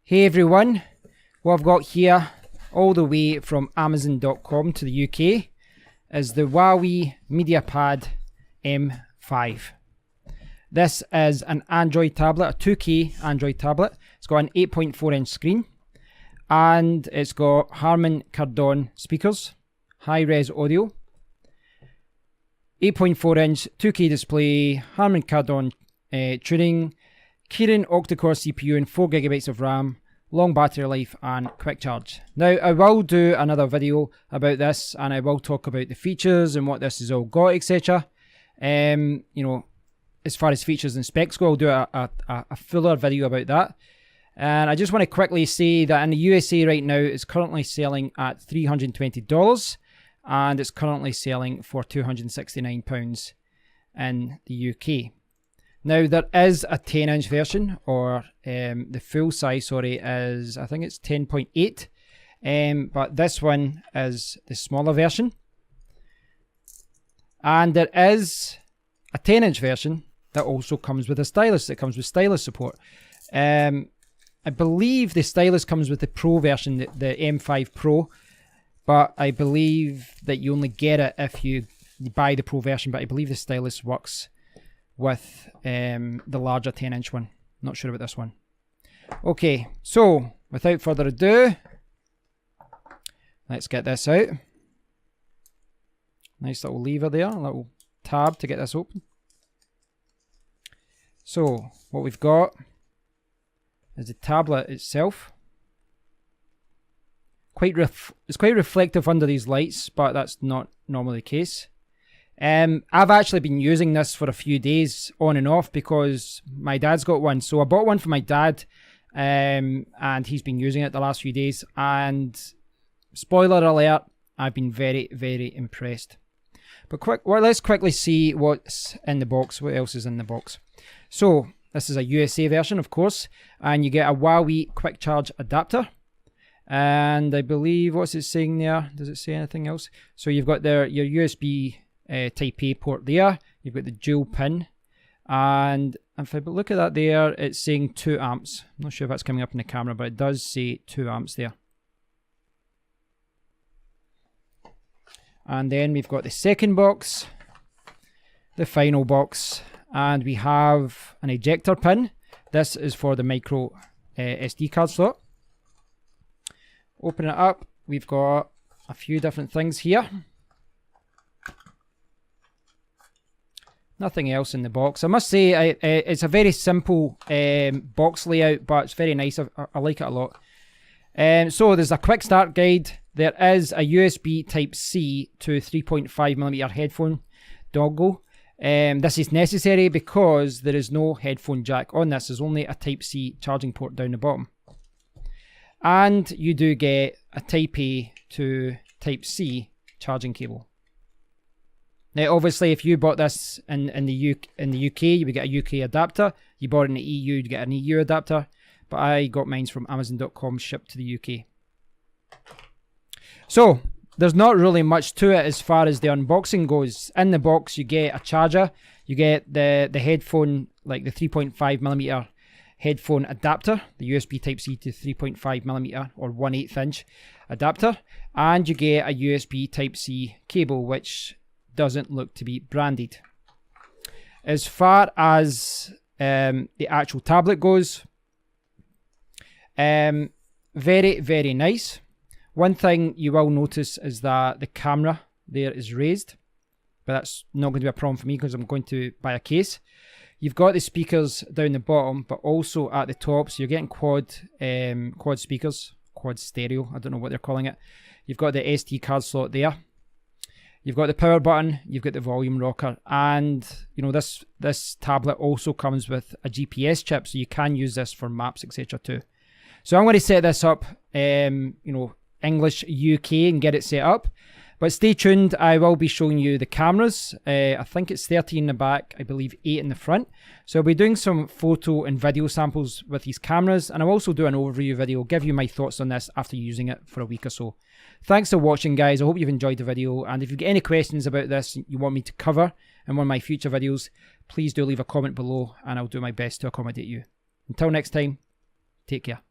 Hey everyone, what I've got here all the way from Amazon.com to the UK is the Huawei MediaPad M5. This is an Android tablet, a 2K Android tablet. It's got an 8.4 inch screen and it's got Harman Kardon speakers, high-res audio, 8.4 inch 2K display, Harman Kardon tuning, Kirin octa-core CPU and 4GB of RAM, long battery life and quick charge. Now I will do another video about this and I will talk about the features and what this has all got, etc. You know, as far as features and specs go, I'll do a fuller video about that. And I just want to quickly say that in the USA right now it's currently selling at $320 and it's currently selling for £269 in the UK. Now there is a 10-inch version, or the full size, sorry, is, I think it's 10.8, but this one is the smaller version. And there is a 10-inch version that also comes with a stylus, that comes with stylus support. I believe the stylus comes with the Pro version, the M5 Pro, but I believe that you only get it if you buy the Pro version, but I believe the stylus works with the larger 10-inch one. Not sure about this one. Okay, so without further ado, let's get this out. Nice little lever there, a little tab to get this open. So what we've got is the tablet itself. It's quite reflective under these lights, but that's not normally the case. I've actually been using this for a few days on and off because my dad's got one. So I bought one for my dad and he's been using it the last few days. And spoiler alert, I've been very, very impressed. But let's quickly see what's in the box. What else is in the box? So this is a USA version, of course. And you get a Huawei quick charge adapter. And I believe, what's it saying there? Does it say anything else? So you've got your USB Type A port there. You've got the dual pin, and if I look at that there, it's saying 2 amps. I'm not sure if that's coming up in the camera, but it does say 2 amps there. And then we've got the second box, the final box, and we have an ejector pin. This is for the micro SD card slot. Open it up, we've got a few different things here. Nothing else in the box. I must say it's a very simple box layout, but it's very nice. I like it a lot. So there's a quick start guide. There is a USB Type-C to 3.5mm headphone dongle. This is necessary because there is no headphone jack on this. There's only a Type-C charging port down the bottom. And you do get a Type-A to Type-C charging cable. Now, obviously, if you bought this in the UK, you would get a UK adapter. You bought it in the EU, you'd get an EU adapter. But I got mine from Amazon.com shipped to the UK. So, there's not really much to it as far as the unboxing goes. In the box, you get a charger. You get the headphone, like the 3.5mm headphone adapter. The USB Type-C to 3.5mm or 1/8 inch adapter. And you get a USB Type-C cable, which doesn't look to be branded. As far as the actual tablet goes, very, very nice. One thing you will notice is that the camera there is raised, but that's not going to be a problem for me because I'm going to buy a case. You've got the speakers down the bottom, but also at the top, so you're getting quad speakers, quad stereo, I don't know what they're calling it. You've got the SD card slot there. You've got the power button, you've got the volume rocker, and you know this tablet also comes with a GPS chip, so you can use this for maps, etc. too. So I'm going to set this up, you know, English UK and get it set up. But stay tuned, I will be showing you the cameras. I think it's 30 in the back, I believe 8 in the front. So I'll be doing some photo and video samples with these cameras, and I'll also do an overview video, give you my thoughts on this after using it for a week or so. Thanks for watching, guys. I hope you've enjoyed the video, and if you've got any questions about this you want me to cover in one of my future videos, please do leave a comment below and I'll do my best to accommodate you. Until next time, take care.